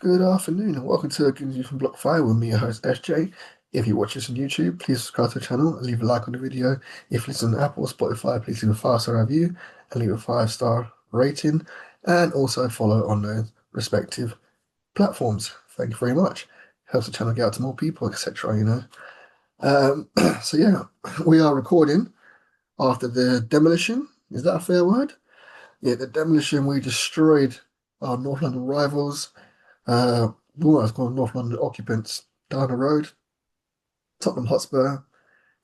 Good afternoon and welcome to News from Block 5 with me, your host SJ. If you watch this on YouTube, please subscribe to the channel and leave a like on the video. If you listen to Apple or Spotify, please leave a 5-star review and leave a 5-star rating, and also follow on the respective platforms. Thank you very much. Helps the channel get out to more people, etc. Um, so yeah, we are recording after the demolition. Is that a fair word? Yeah, the demolition. We destroyed our North London rivals. Bournemouth called North London occupants down the road. Tottenham Hotspur,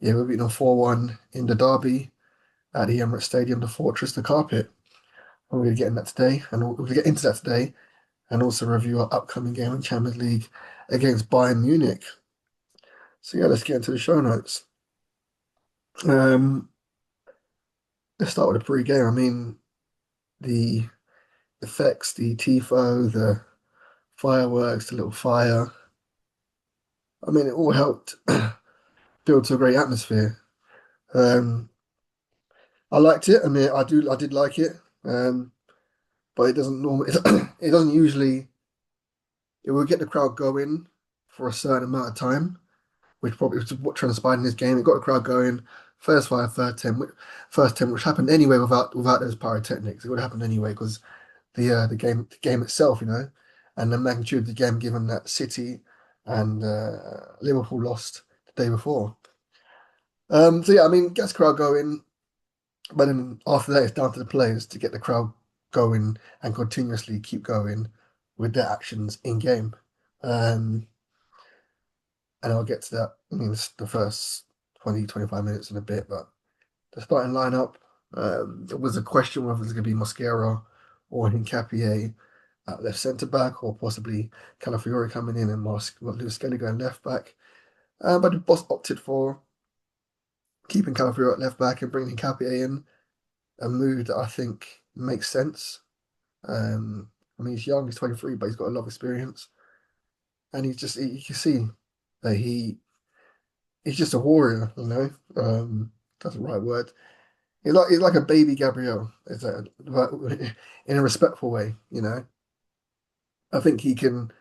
yeah, we're beating them 4-1 in the derby at the Emirates Stadium, the fortress, the carpet. And we're going to get in that today, and we're going to get into that today, and also review our upcoming game in Champions League against Bayern Munich. So yeah, let's get into the show notes. Um, let's start with the pre-game. I mean, the effects, the tifo, the fireworks, the little fire. I mean, it all helped build to a great atmosphere. Um, I liked it. I mean, I did like it. But it doesn't normally, it doesn't usually, it will get the crowd going for a certain amount of time, which probably was what transpired in this game. It got the crowd going first five, first 10, which happened anyway without those pyrotechnics. It would happen anyway because the game itself, and the magnitude of the game given that City and Liverpool lost the day before. So yeah, I mean, gets the crowd going. But then after that, it's down to the players to get the crowd going and continuously keep going with their actions in game. Um, and I'll get to that. I mean, it's the first 20, 25 minutes in a bit, but the starting lineup, there was a question whether it's going to be Mosquera or Hincapié at left centre back, or possibly Calafiori coming in and Lewis Skelly going left back. But the boss opted for keeping Calafiori at left back and bringing Hincapié in, a move that I think makes sense. I mean, he's young, he's 23, but he's got a lot of experience, and you can see that he's just a warrior. That's the right word. He's like a baby Gabriel, but in a respectful way. I think he can.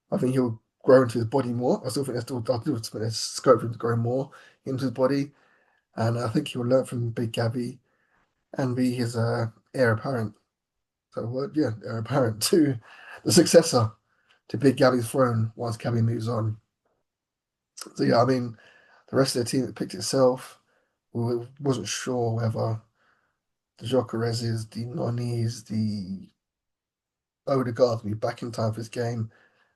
I think he'll grow into his body more. I still think there's scope for him to grow more into his body, and I think he'll learn from Big Gabby and be his heir apparent. So word, yeah, heir apparent to the successor to Big Gabby's throne once Gabby moves on. So yeah, I mean, the rest of the team that picked itself, we wasn't sure whether the Jokereses, the Nonnies, the Odegaards will be back in time for this game.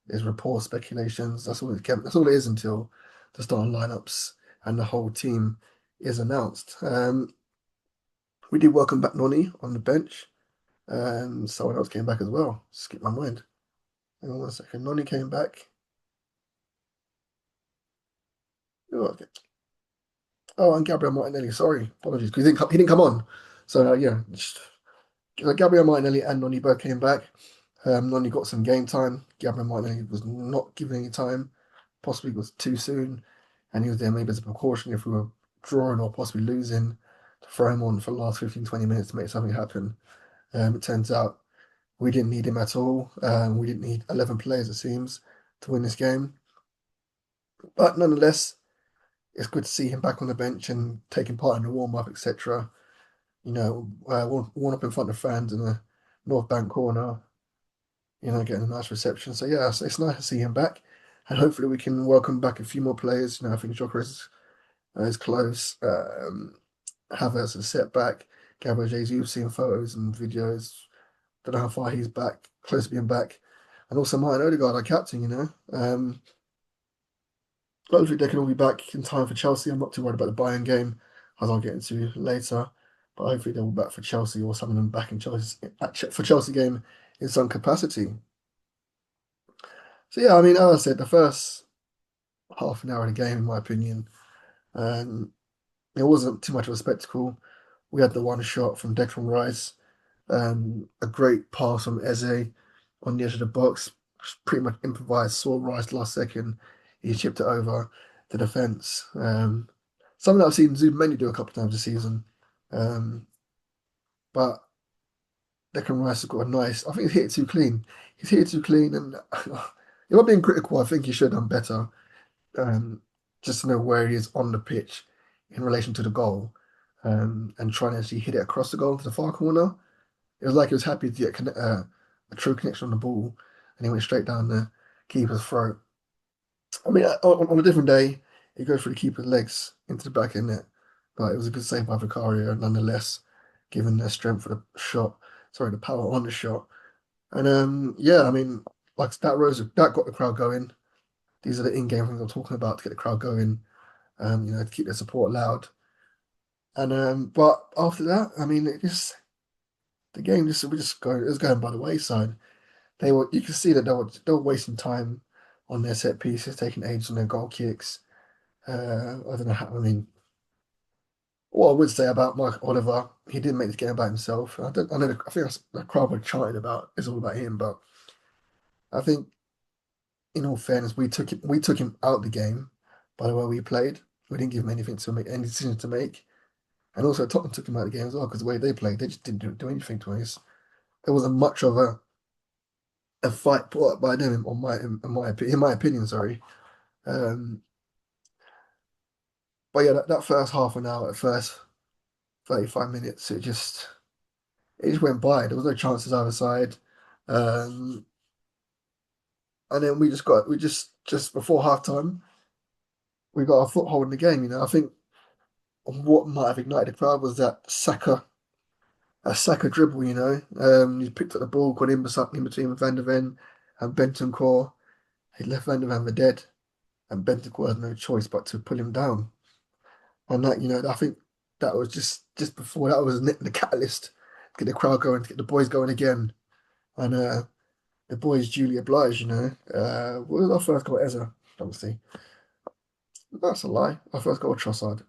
There's reports, speculations. That's all it is until the starting lineups and the whole team is announced. We did welcome back Nonny on the bench, and someone else came back as well. Skip my mind. Hang on 1 second. Nonny came back. Oh, okay. Oh, and Gabriel Martinelli. Sorry, apologies, because he didn't come on. So yeah, Gabriel Martinelli and Noni both came back. Noni got some game time. Gabriel Martinelli was not given any time. Possibly was too soon, and he was there maybe as a precaution if we were drawing or possibly losing, to throw him on for the last 15, 20 minutes to make something happen. It turns out we didn't need him at all. We didn't need 11 players, it seems, to win this game. But nonetheless, it's good to see him back on the bench and taking part in the warm up, etc. Warm up in front of fans in the North Bank corner, getting a nice reception. So yeah, it's nice to see him back, and hopefully we can welcome back a few more players. I think Joker is close. Havertz is set back. Gabriel Jesus, you've seen photos and videos. Don't know how far he's back, close to being back, and also Martin Odegaard, our captain. Hopefully they can all be back in time for Chelsea. I'm not too worried about the Bayern game, as I'll get into later. But hopefully they're all back for Chelsea, or some of them back in for Chelsea game in some capacity. So yeah, I mean, as I said, the first half an hour of the game, in my opinion, um, it wasn't too much of a spectacle. We had the one shot from Declan Rice, a great pass from Eze on the edge of the box, pretty much improvised. Saw Rice last second, he chipped it over the defence. Something that I've seen Zubmendi do a couple of times this season. Um, but Declan Rice has got a nice. I think he's hit it too clean. He's hit it too clean, and if I'm being critical, I think he should have done better. Um, just to know where he is on the pitch in relation to the goal, and trying to actually hit it across the goal to the far corner. It was like he was happy to get a true connection on the ball, and he went straight down the keeper's throat. I mean, on a different day, he goes for the keeper's legs into the back of the net, but it was a good save by Vicario nonetheless, given the strength of the shot. Sorry, the power on the shot. And yeah, I mean, like that got the crowd going. These are the in-game things I'm talking about to get the crowd going. To keep their support loud. And but after that, I mean, the game just we just going it was going by the wayside. You could see that they were wasting time on their set pieces, taking ages on their goal kicks. I don't know how. I mean, what I would say about Mike Oliver, he didn't make this game about himself. I don't. I know. I think that's the crowd were chanting about it's all about him, but I think, in all fairness, we took him out of the game by the way we played. We didn't give him anything to make any decisions to make, and also Tottenham took him out of the game as well because the way they played, they just didn't do anything to us. There wasn't much of a fight put up by them, in my opinion. Sorry. Um, but yeah, that first half an hour, the first 35 minutes, it just went by. There was no chances either side. Um, and then we just before halftime, we got our foothold in the game. I think what might have ignited the crowd was a Saka dribble. He picked up the ball, got in between Van der Ven and Bentancur. He left Van der Ven for dead, and Bentancur had no choice but to pull him down. And I think that was just before that was the catalyst to get the crowd going, to get the boys going again. And the boys duly obliged. What was our first goal? Ezra, obviously. That's a lie. Our first goal was Trossard.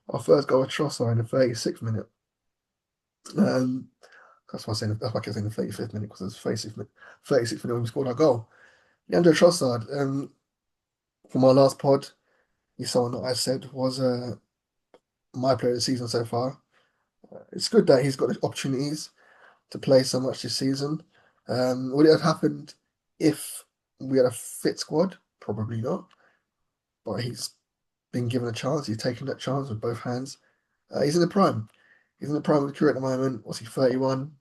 Our first goal was Trossard in the 36th minute. Um, that's why I kept saying the 35th minute because it was 36th minute when we scored our goal. Leandro Trossard, from our last pod, he's someone that I said was my player of the season so far. It's good that he's got the opportunities to play so much this season. Would it have happened if we had a fit squad? Probably not. But he's been given a chance. He's taken that chance with both hands. He's in the prime. He's in the prime of the career at the moment. What's he, 31?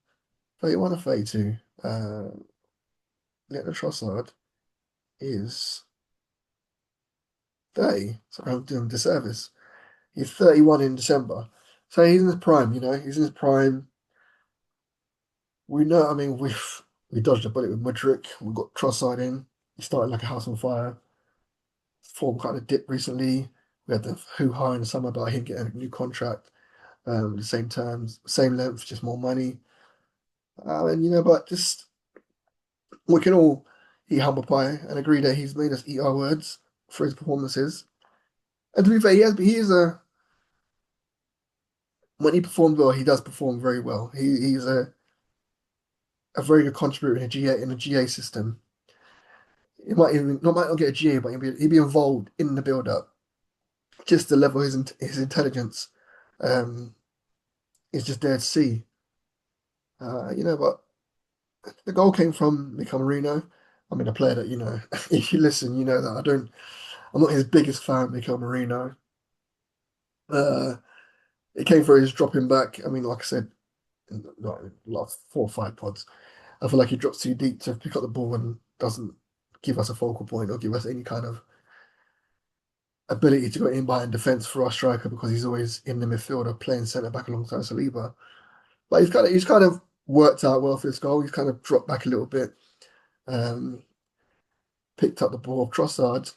31 or 32? Leandro Trossard is 30. So I'm doing him a disservice. He's 31 in December. So he's in his prime, He's in his prime. We know, I mean, we dodged a bullet with Mudryk. We got Trossard in. He started like a house on fire. Form kind of dipped recently. We had the hoo-ha in the summer about him getting a new contract, the same terms, same length, just more money. But just we can all eat humble pie and agree that he's made us eat our words for his performances. And to be fair, he is when he performs well, he does perform very well. He's a very good contributor in a GA system. He might not get a GA, but he'll be involved in the build up. Just the level of his intelligence um, is just there to see. But the goal came from Mikel Marino. I mean, a player that if you listen, you know that I'm not his biggest fan, Mikel Marino. Uh, it came for his dropping back. I mean, like I said, in the last 4 or 5 pods, I feel like he drops too deep to pick up the ball and doesn't give us a focal point or give us any kind of ability to go in behind defence for our striker because he's always in the midfield or playing centre back alongside Saliba. But he's kind of worked out well for this goal. He's kind of dropped back a little bit, um, picked up the ball. Trossard,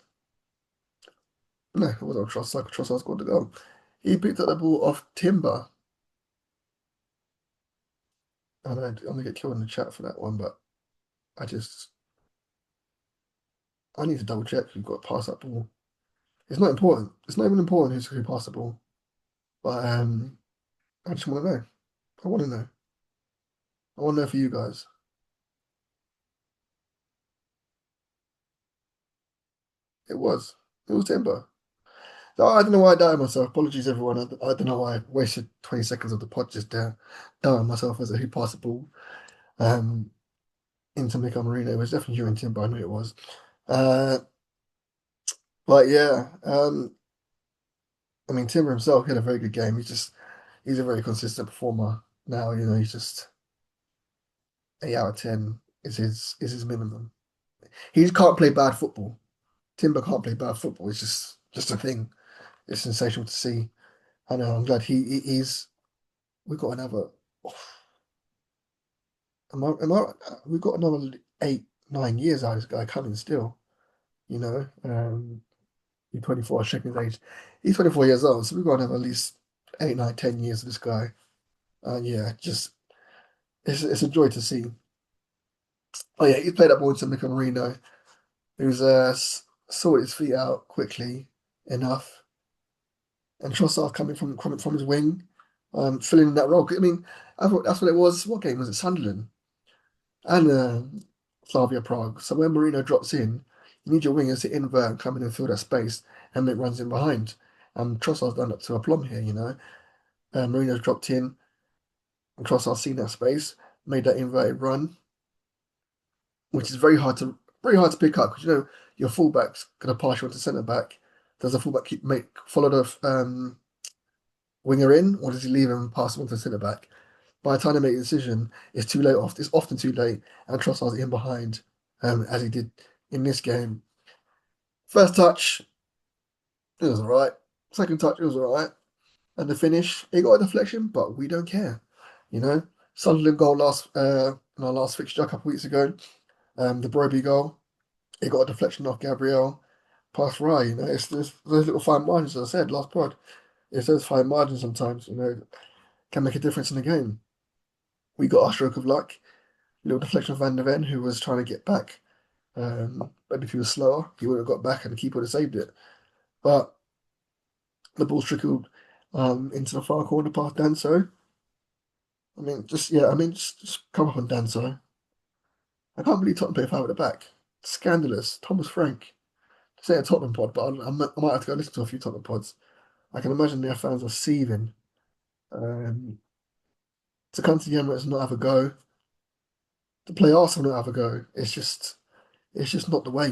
no, it wasn't Trossard. Trossard scored the goal. He picked up the ball off Timber. And I'm gonna get killed in the chat for that one, but I just I need to double check who got past that ball. It's not important. It's not even important who passed the ball. But I just want to know. I want to know. I want to know for you guys. It was. It was Timber. So I don't know why I doubted myself. Apologies, everyone. I don't know why I wasted 20 seconds of the pod just there doubting myself as a who passed the ball um, into Mikel Marino. It was definitely you and Tim, but I knew it was. Uh, but yeah, I mean, Timber himself he had a very good game. He's a very consistent performer now. He's just 8 out of 10 is his minimum. He just can't play bad football. Timber can't play bad football. It's just a thing. It's sensational to see. I know. I'm glad he's. We've got another. We've got another 8, 9 years out of this guy coming still. He's 24, checking his age. He's 24 years old, so we've got another at least 8, 9, 10 years of this guy. Yeah, just it's a joy to see. Oh yeah, he played that ball into Mikel Marino, who's sorted his feet out quickly enough, and Trossard coming from his wing, filling in that role. I mean, I thought that's what it was. What game was it? Sunderland and Slavia Prague. So when Marino drops in, you need your wingers to invert and come in and fill that space, and it runs in behind. Trossard's done up to a plum here, you know. Marino's dropped in, and Trossard's seen that space, made that inverted run, which is very hard to pick up because your fullback's gonna pass you onto centre back. Does the fullback follow the winger in, or does he leave him and pass him onto centre back? By the time they make a decision, it's too late. It's often too late, and Trossard's in behind, as he did in this game. First touch, it was all right. Second touch, it was all right. And the finish, it got a deflection, but we don't care. You know, Sunderland goal in our last fixture a couple of weeks ago, the Broby goal, it got a deflection off Gabriel, past Rye. It's those little fine margins, as I said last pod. It's those fine margins sometimes, can make a difference in the game. We got our stroke of luck, little deflection of Van der Ven, who was trying to get back. But if he was slower, he would have got back and the keeper would have saved it. But the ball trickled into the far corner past Danso. Just come up on Danso. I can't believe Tottenham play five at the back. Scandalous. Thomas Frank. Say a Tottenham pod, but I might have to go listen to a few Tottenham pods. I can imagine their fans are seething. Um, to come to the Emirates and not have a go, to play Arsenal and not have a go, it's just not the way.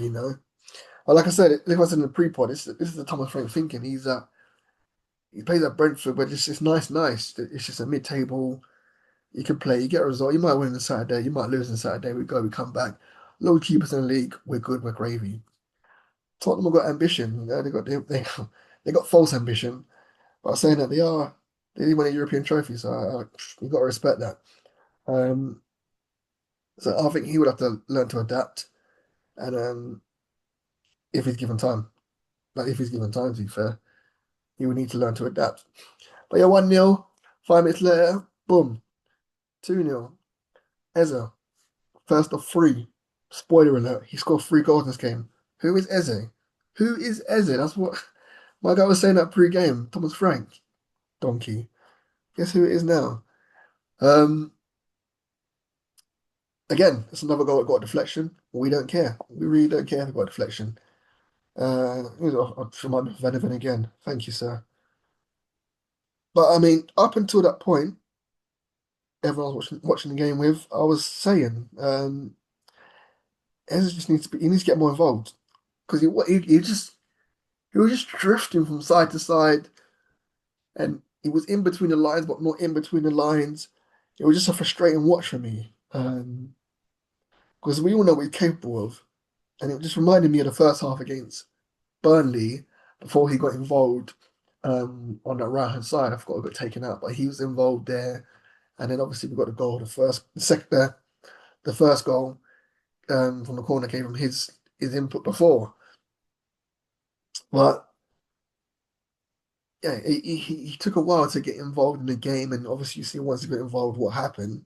But like I said, like I said in the pre-pod, this is the Thomas Frank thinking. He plays at Brentford, but it's nice. It's just a mid-table. You can play, you get a result. You might win on Saturday, you might lose on Saturday. We come back. Low keepers in the league, we're good, we're gravy. Tottenham have got ambition. They got false ambition. But saying that they did win a European trophy, so you've got to respect that. Um, so I think he would have to learn to adapt, and if he's given time, if he's given time, to be fair, he would need to learn to adapt. But yeah, 1-0, 5 minutes later, boom, 2-0. Eze, first of three. Spoiler alert, he scored 3 goals in this game. Who is Eze? Who is Eze? That's what my guy was saying that pre-game. Thomas Frank, donkey. Guess who it is now? Um, Again, it's another goal that got a deflection. We don't care. We really don't care if it got a deflection. I'll remind me of Vanavan again. Thank you, sir. But I mean, up until that point, everyone was watching the game with, I was saying, Eze just he needs to get more involved because he was just drifting from side to side, and he was in between the lines, but not in between the lines. It was just a frustrating watch for me, because we all know what he's capable of, and it just reminded me of the first half against Burnley before he got involved on that right hand side. I forgot he got taken out, but he was involved there, and then obviously we got the goal, the first goal from the corner came from his input before, but yeah, he took a while to get involved in the game, and obviously you see once he got involved, what happened.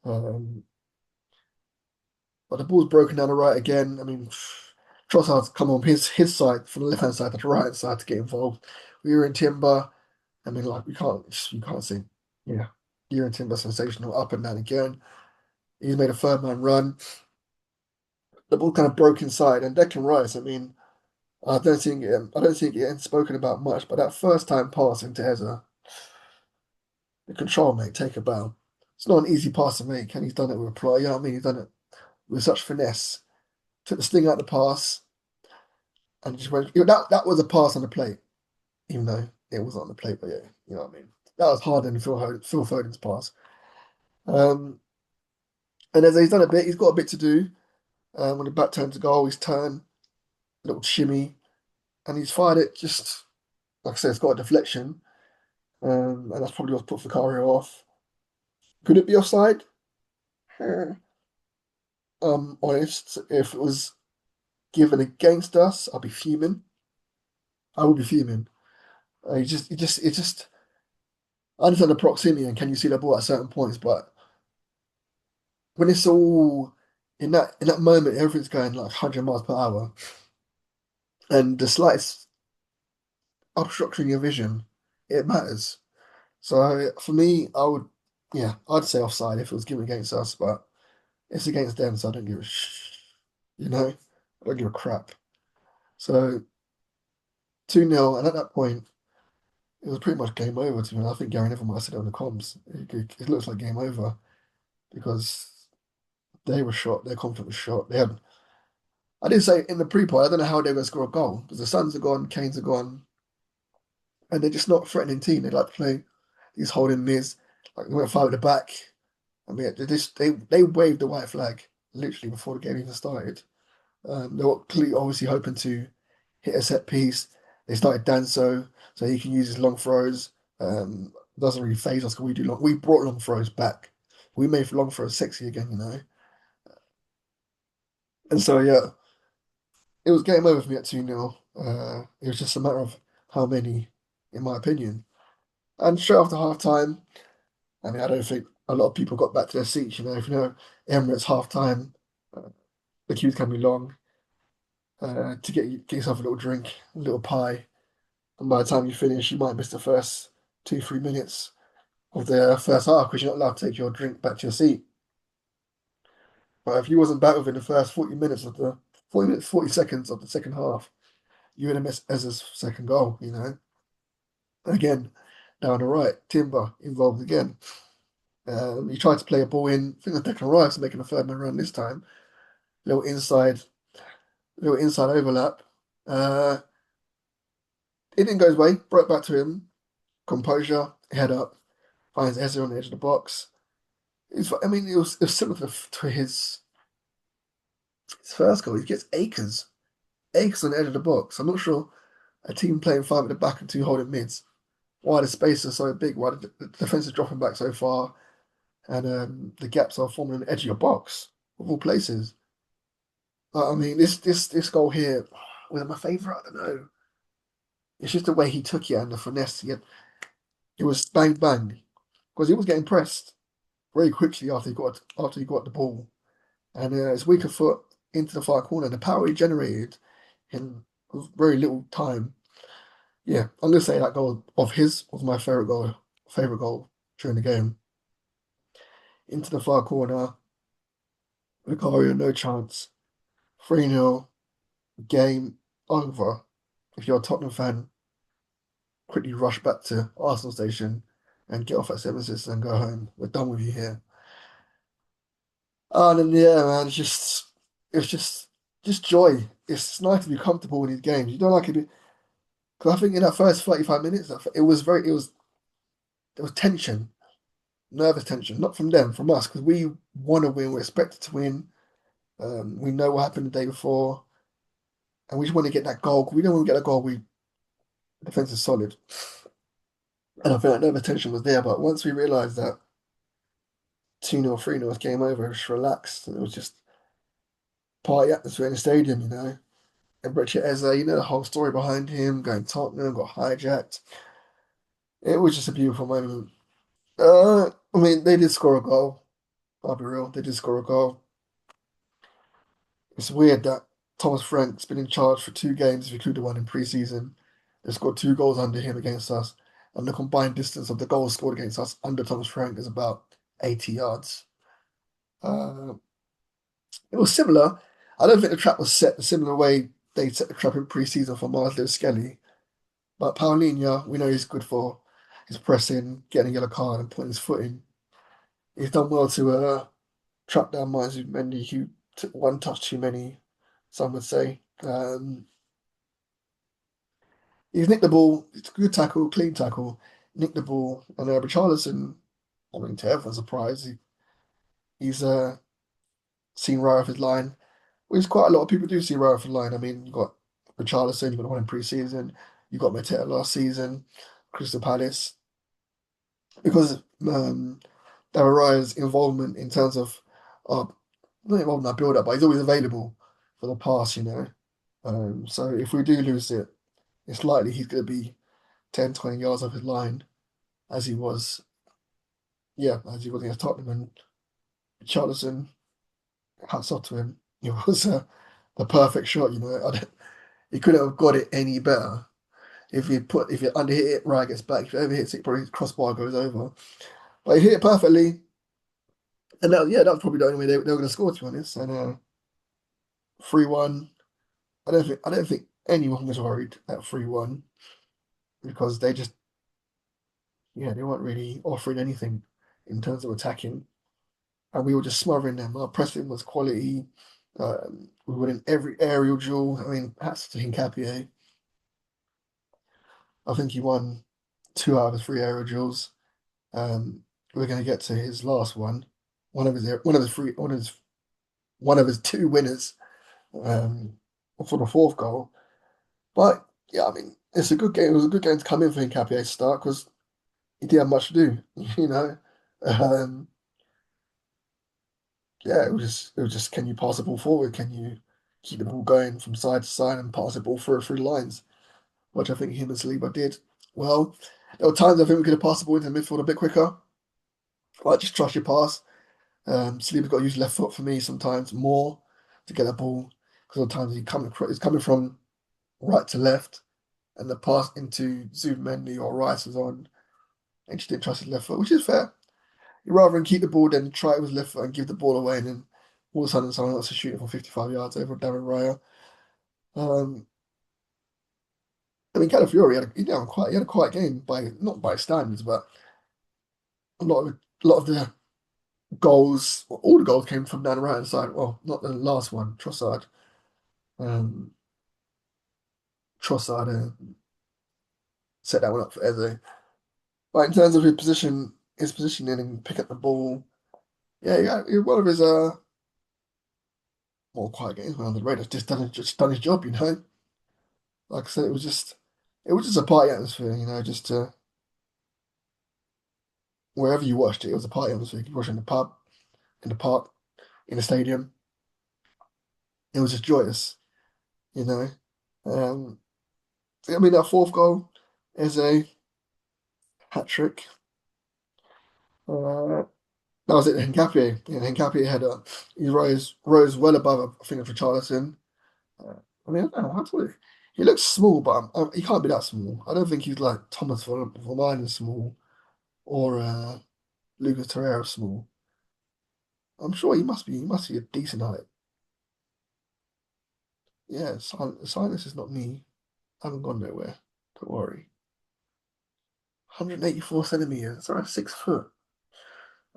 Um, but the ball's broken down the right again. I mean, Trossard's come on his side from the left hand side to the right hand side to get involved. We were in Timber. I mean, like you can't say, yeah, you're in Timber sensational up and down again. He's made a third man run. The ball kind of broke inside, and Declan Rice. I mean, I don't think it gets spoken about much, but that first time pass into Eza, the control, mate, take a bow. It's not an easy pass to make, and he's done it with pride. You know what I mean? He's done it with such finesse. Took the sting out the pass and just went. That was a pass on the plate, even though it was on the plate. But yeah, you know what I mean. That was harder than Phil Foden's pass. Um, and as he's done a bit, he's got a bit to do. When the back turns to goal, he's turned a little shimmy, and he's fired it just like I said, it's got a deflection, and that's probably what's put Vicario off. Could it be offside? Eh, honest, if it was given against us, I'd be fuming. I would be fuming. It just. I understand the proximity and can you see the ball at certain points, but when it's all in that moment, everything's going like 100 miles per hour, and the slightest obstruction in your vision, it matters. So for me, yeah, I'd say offside if it was given against us, but it's against them, so I don't give a you know, I don't give a crap. So 2-0, and at that point, it was pretty much game over to me. I think Gary Neville might have said it on the comms. It looks like game over because they were shot, their confidence was shot. I did say in the pre-pod, I don't know how they're going to score a goal because the Suns are gone, Canes are gone, and they're just not a threatening team. They like to play these holding mids, like they went five at the back. I mean, they waved the white flag literally before the game even started. They were clearly obviously hoping to hit a set piece. They started Danso so he can use his long throws. Doesn't really phase us because we do long. We brought long throws back. We made long throws sexy again, you know. And so yeah, it was game over for me at 2-0. It was just a matter of how many, in my opinion. And straight after half time, I mean, I don't think a lot of people got back to their seats. You know, if you know Emirates half time, uh, the queues can be long. To get yourself a little drink, a little pie, and by the time you finish, you might miss the first 2, 3 minutes of the first half because you're not allowed to take your drink back to your seat. But if you wasn't back within the first 40 minutes, 40 seconds of the second half, you would have missed Ezra's second goal. You know. Again, down the right, Timber involved again. He tried to play a ball in. I think it was Declan Rice making a third man run this time. Little inside, little inside overlap. Uh, it didn't go his way. Broke back to him. Composure, head up, finds Ezra on the edge of the box. I mean, it was similar to his first goal. He gets acres on the edge of the box. I'm not sure a team playing five at the back and two holding mids. Why the space is so big? Why the defense is dropping back so far? And the gaps are forming on the edge of your box, of all places. I mean, this goal here was it my favourite? I don't know. It's just the way he took it and the finesse. It was bang bang because he was getting pressed very quickly after he got the ball, and his weaker foot into the far corner. The power he generated in very little time. Yeah, I'm gonna say that goal of his was my favorite goal during the game. Into the far corner, Vicario no chance. 3-0. Game over. If you're a Tottenham fan, quickly rush back to Arsenal station and get off at 7-6 and go home. We're done with you here. And then yeah, man, it's just joy. It's nice to be comfortable in these games. You don't like it because I think in that first 35 minutes, there was tension, nervous tension, not from them, from us, because we want to win. We're expected to win. We know what happened the day before, and we just want to get that goal. We don't want to get a goal. We defense is solid. And I feel like no tension was there. But once we realised that 2-0, 3-0 was game over, it was relaxed. And it was just party atmosphere in the stadium, you know. And Richard Eze, you know the whole story behind him, going Tottenham, got hijacked. It was just a beautiful moment. I mean, they did score a goal. I'll be real, they did score a goal. It's weird that Thomas Frank's been in charge for 2 games, if you include the one in pre-season. They scored 2 goals under him against us, and the combined distance of the goals scored against us under Thomas Frank is about 80 yards. Uh, it was similar. I don't think the trap was set the similar way they set the trap in pre-season for Mars Lewis Skelly. But Paulinho, we know he's good for his pressing, getting a yellow card and putting his foot in. He's done well to track down Mines Mendy, who took one touch too many, some would say. He's nicked the ball. It's a good tackle, clean tackle. Nicked the ball, and Richarlison, I mean, to everyone's surprise, he's seen right off his line. Which quite a lot of people do see right off his line. I mean, you've got Richarlison, you've got the one in pre-season, you've got Mateta last season, Crystal Palace. Because Darraghi's involvement in terms of not involved in that build-up, but he's always available for the pass. So if we do lose it, it's likely he's going to be 10, 20 yards off his line, as he was, yeah, as he was against Tottenham. And Richarlison, hats off to him. It was the perfect shot. He couldn't have got it any better. If he underhit it, right gets back. If he overhits it, probably crossbar goes over. But he hit it perfectly. And that was probably the only way they were going to score, to be honest. And 3-1. I don't think anyone was worried at 3-1 because they weren't really offering anything in terms of attacking, and we were just smothering them. Our pressing was quality. We were in every aerial duel. I mean, hats to Hincapié. I think he won 2 out of 3 aerial duels. We're going to get to his last one. One of his 2 winners for the fourth goal. But yeah, I mean, it's a good game. It was a good game to come in for Hincapié to start because he didn't have much to do. You know, um, yeah, it was just can you pass the ball forward? Can you keep the ball going from side to side and pass the ball through the lines? Which I think him and Saliba did well. There were times I think we could have passed the ball into the midfield a bit quicker. Like just trust your pass. Saliba's got to use left foot for me sometimes more to get the ball because of times he's coming from right to left, and the pass into Zubimendi or Rice was on, and just didn't trust his left foot, which is fair. He'd rather than keep the ball than try it with his left foot and give the ball away, and then all of a sudden someone else is shooting from 55 yards over Darren Raya. Um, I mean, Calafiori he had a quiet game by not by standards, but a lot of the goals, all the goals came from down the right hand side. Well, not the last one, Trossard. Um, Trossard set that one up for Eze. But in terms of his positioning and pick up the ball, yeah, one of his more quiet games around the radar. Just done his job. Like I said, it was just a party atmosphere. Just wherever you watched it, it was a party atmosphere. You could watch it in the pub, in the park, in the stadium. It was just joyous. You know. Um, I mean, that fourth goal is a hat trick. Uh, that was it. Hincapié, Hincapié had he rose well above, I think, for Richarlison. Uh, I mean, I don't know how to. He looks small, but he can't be that small. I don't think he's like Thomas Vermaelen small or Lucas Torreira small. I'm sure he must be. He must be a decent height. Yeah, silence is not me. I haven't gone nowhere. Don't worry. 184 centimeters. That's around 6 foot.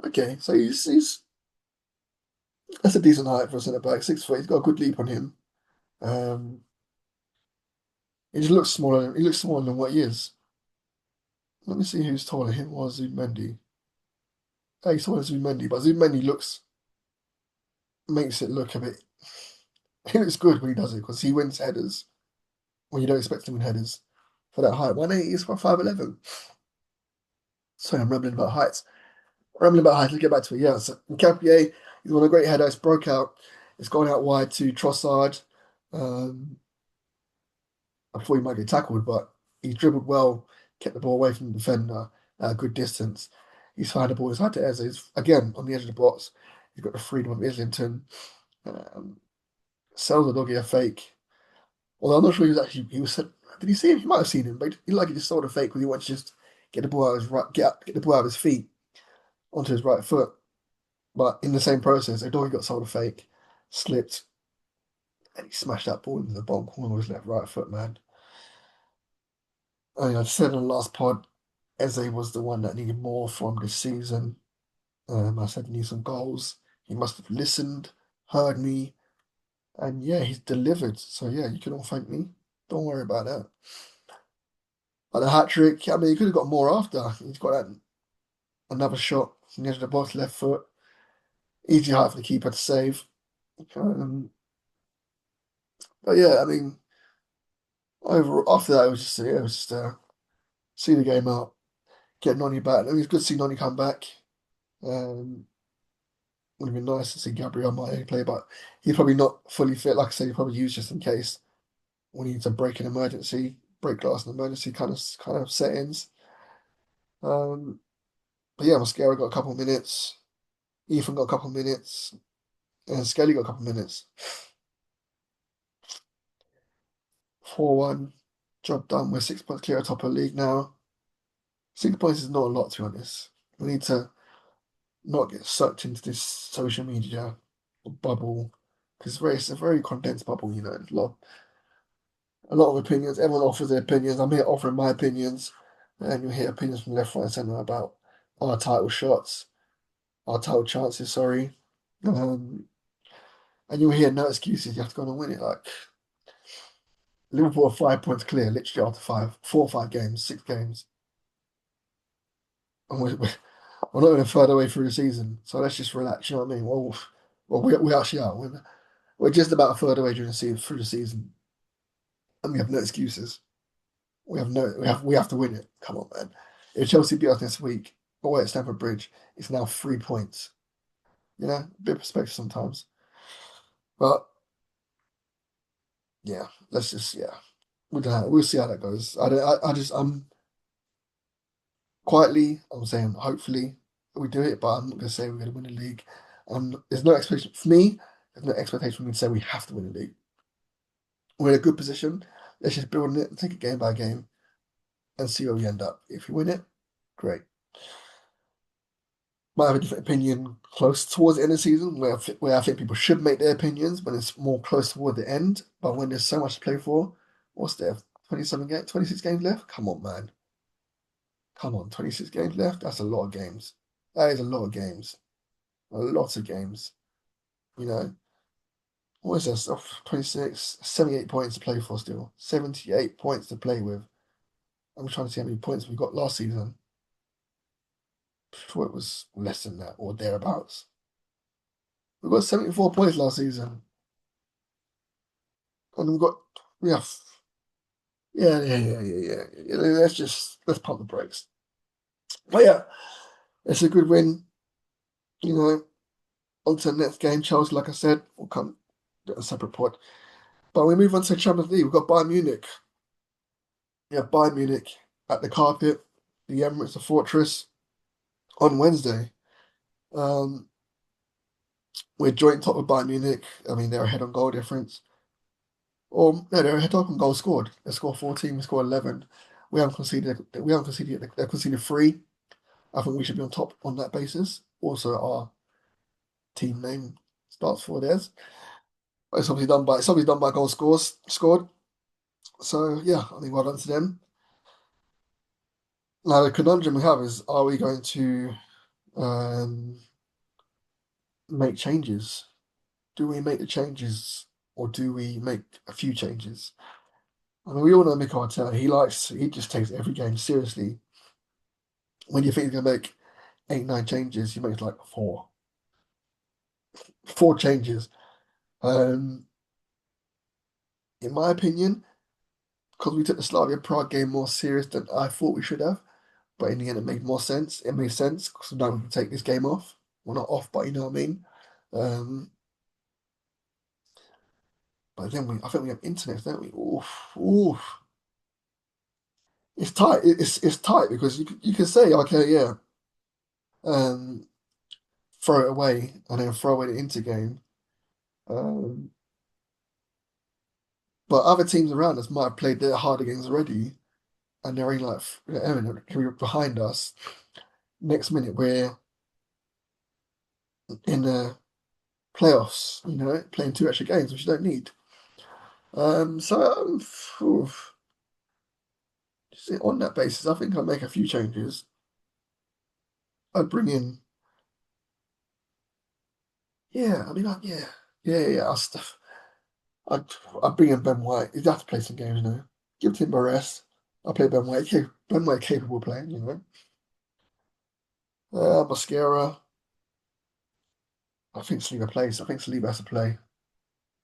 Okay, so he's that's a decent height for a centre back. 6 foot. He's got a good leap on him. Um, he just looks smaller. He looks smaller than what he is. Let me see who's taller, him or Zubimendi. Hey, he's taller than Zubimendi, but Zubimendi makes it look a bit. He looks good when he does it because he wins headers when you don't expect to win headers for that height. 180 is for 5'11". Sorry, I'm rambling about heights. Let's get back to it. Yeah, so Capier, he's on a great header. It's broke out. It's gone out wide to Trossard. Um, I thought he might get tackled, but he dribbled well, kept the ball away from the defender at a good distance. He's fired the ball inside to Eze. He's again on the edge of the box. He's got the freedom of Islington. Um, sells the doggy a fake. Although I'm not sure he was. Did he see him? He might have seen him, but he just sold a fake because he wants to just get the ball out of his right, get the ball out of his feet onto his right foot. But in the same process, Odoi got sold a fake, slipped, and he smashed that ball into the bottom corner with his left right foot, man. I mean, I said in the last pod, Eze was the one that needed more from this season. I said he needs some goals. He must have listened, heard me, and yeah, he's delivered. So yeah, you can all thank me. Don't worry about that. But the hat trick, I mean, he could have got more after. He's got that another shot from the edge of the box, left foot. Easy height for the keeper to save. Um, but yeah, I mean, over after that, it was just see the game out, get Noni back. I mean, it's good to see Noni come back. Would have been nice to see Gabriel Maé play, but he's probably not fully fit. Like I said, he probably used just in case when he needs a break in emergency, break glass in emergency kind of settings. Um, but yeah, Mosquera got a couple of minutes. Ethan got a couple of minutes, and Skelly got a couple of minutes. 4-1, job done. We're 6 points clear at top of the league now. 6 points is not a lot, to be honest. We need to not get sucked into this social media bubble because it's a very condensed bubble. A lot of opinions. Everyone offers their opinions. I'm here offering my opinions, and you'll hear opinions from left, right, and centre about our title shots, our title chances. Sorry, um, and you'll hear no excuses. You have to go and win it. Like Liverpool are 5 points clear, literally after 4 or 5 games, 6 games, and we're not even a third away through the season. So let's just relax. You know what I mean? Well, we actually are. We're just about a third away during the season through the season, and we have no excuses. We have to win it. Come on, man. If Chelsea beat us this week, away at Stamford Bridge, it's now 3 points. A bit of perspective sometimes. But yeah, let's just we don't know. We'll see how that goes. I'm quietly I'm saying hopefully we do it, but I'm not gonna say we're gonna win the league. There's no expectation for me, there's no expectation for me to say we have to win the league. We're in a good position. Let's just build on it and take it game by game and see where we end up. If we win it, great. Might have a different opinion close towards the end of the season, where I think people should make their opinions when it's more close toward the end. But when there's so much to play for, what's there? 26 games left? Come on, man. Come on, 26 games left? That's a lot of games. That is a lot of games. A lot of games. You know, what is this? Oh, 26, 78 points to play for still. 78 points to play with. I'm trying to see how many points we got last season. Sure, it was less than that or thereabouts. We got 74 points last season. And we've got, yeah, yeah. Let's pump the brakes. But yeah, it's a good win. On to the next game. Chelsea, like I said, will come a separate pod. But we move on to the Champions League. We've got Bayern Munich. Yeah, Bayern Munich at the carpet, the Emirates, the Fortress on Wednesday. Um, we're joint top with Bayern Munich. I mean, they're ahead on goal difference. Or no, they're ahead on goals scored. They scored 14, we scored 11. We haven't conceded. We haven't conceded. They've conceded 3. I think we should be on top on that basis. Also, our team name starts for theirs. But it's obviously done by goal scores scored. So yeah, I mean, well done to them. Now the conundrum we have is: are we going to um, make changes? Do we make the changes, or do we make a few changes? I mean, we all know Mikel Arteta. He just takes every game seriously. When you think he's gonna make 8, 9 changes, he makes like four changes. Um, in my opinion, because we took the Slavia Prague game more serious than I thought we should have. But in the end, it made more sense. It made sense because now we can take this game off. Well, not off, but you know what I mean. Um, but then I think we have internet, don't we? Oof, oof. It's tight. It's tight because you can say, okay, yeah, um, throw it away and then throw it into game. Um, but other teams around us might have played their harder games already, and they're in like behind us. Next minute, we're in the playoffs. Playing 2 extra games, which you don't need. Phew, on that basis, I think I'll make a few changes. I'd bring in, yeah, I mean, yeah. I'd, I'd bring in Ben White. He'd have to play some games now. Give him a rest. I'll play Ben White. Ben White capable playing, you know. Mascara. I think Saliba plays. I think Saliba has to play.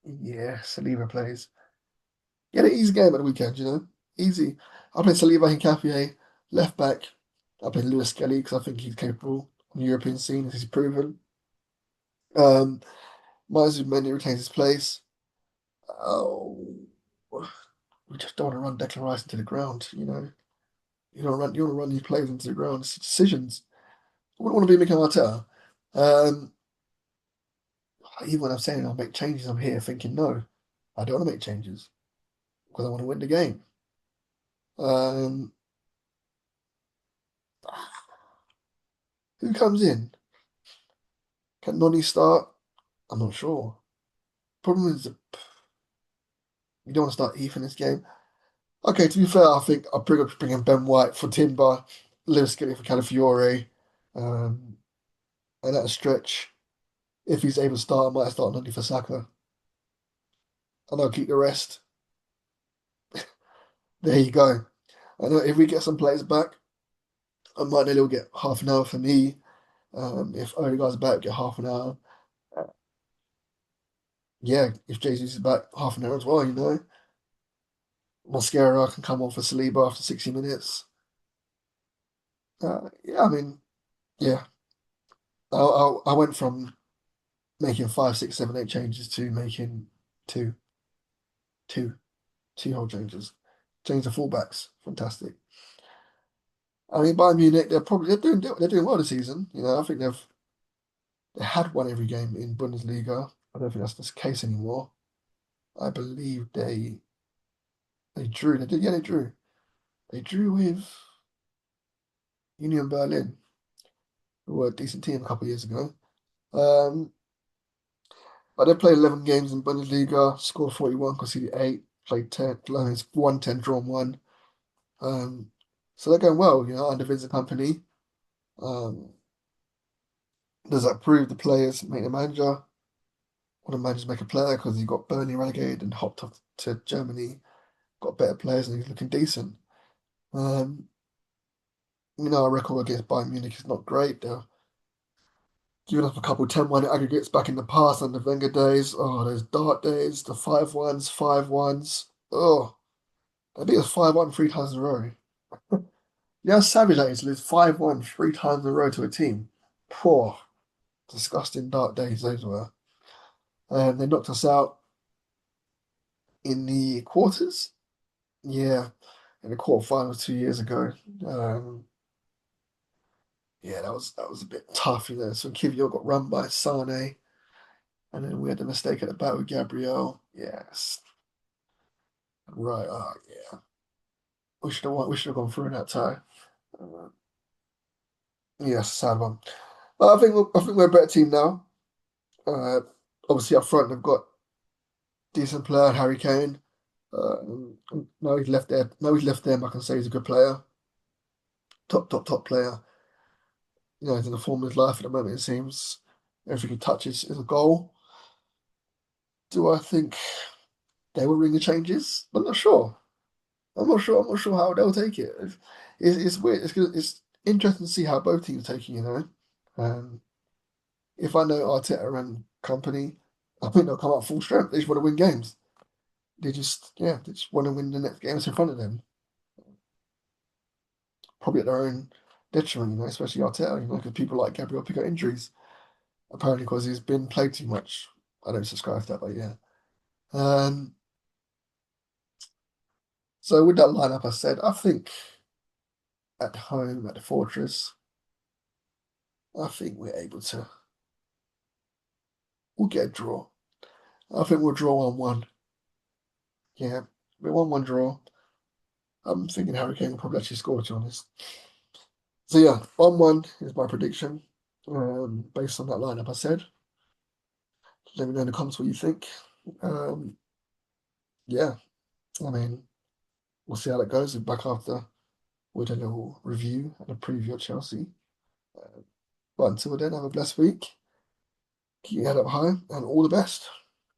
Yeah, Saliba plays. Get an easy game at the weekend, you know. Easy. I play Saliba Hincapié, left back. I play Lewis Skelly because I think he's capable on the European scene, as he's proven. Um, Miles Many retains his place. Oh, we just don't want to run Declan Rice into the ground, you know. You don't want to run these players into the ground. It's decisions. I wouldn't want to be Mikel Arteta. Um, Even when I'm saying I'll make changes, I'm here thinking, no, I don't want to make changes because I want to win the game. Um, who comes in? Can Noni start? I'm not sure. Problem is, you don't want to start Ethan this game. Okay, to be fair, I think I'll bring in Ben White for Timber, Lewis Skelly for Calafiore, um, and at a stretch, if he's able to start, I might start Noni for Saka, and I'll keep the rest. There you go. I know if we get some players back, I might nearly get half an hour for me. If Odegaard's back, get half an hour. Yeah, if Jesus is back, half an hour as well, you know. Mascara can come on for Saliba after 60 minutes. Yeah, I mean, yeah. I went from making five, six, seven, eight changes to making two, two, two whole changes. Change the fullbacks. Fantastic. I mean, Bayern Munich, they're doing well this season. You know, I think they had won every game in Bundesliga. I don't think that's the case anymore. I believe they drew. They did, yeah, they drew. They drew with Union Berlin, who were a decent team a couple of years ago. Um, but they played 11 games in Bundesliga, scored 41, conceded 8, played 10, won 10, drawn 1. Um, so they're going well, you know, under Vincent Company. Um, does that prove the players make the manager? Or the managers make a player because he got Burnley relegated and hopped off to Germany, got better players and he's looking decent. Um, you know, our record against Bayern Munich is not great. They're giving us a couple 10-1 aggregates back in the past on the Wenger days. Oh, those dark days, the 5-1s, 5-1s. Oh, they beat us 5-1 three times in a row. You know how savage that is to lose 5-1 three times in a row to a team? Poor, disgusting dark days those were. And they knocked us out in the quarters. Yeah, in the quarterfinals 2 years ago. Um, yeah, that was a bit tough, you know. So Kivio got run by Sane, and then we had the mistake at the back with Gabriel. Yes, right. Oh, yeah. We should have won. We should have gone through in that tie. Uh, yes, sad one. But I think we're a better team now. Uh, Obviously up front they've got decent player Harry Kane. Now he's left there. Now he's left them. I can say he's a good player, top player. You know, he's in the form of his life at the moment. It seems everything he touches is a goal. Do I think they will ring the changes? I'm not sure. I'm not sure. I'm not sure how they'll take it. It's weird. It's interesting to see how both teams take it. You know, um, if I know Arteta and company, I think they'll come up full strength. They just want to win games. They just want to win the next games in front of them. Probably at their own detriment, you know, especially Arteta, you know, because people like Gabriel pick up injuries, apparently because he's been played too much. I don't subscribe to that, but yeah. Um, so with that lineup, I said, I think at home at the Fortress, I think we'll get a draw. I think we'll draw 1-1. Yeah, we're 1-1 draw. I'm thinking Harry Kane will probably actually score, to be honest. So yeah, 1-1 is my prediction. Based on that lineup I said. Let me know in the comments what you think. Um, yeah, I mean, we'll see how that goes. We're back after with a little review and a preview of Chelsea. Uh, but until then, have a blessed week. Keep your head up high and all the best.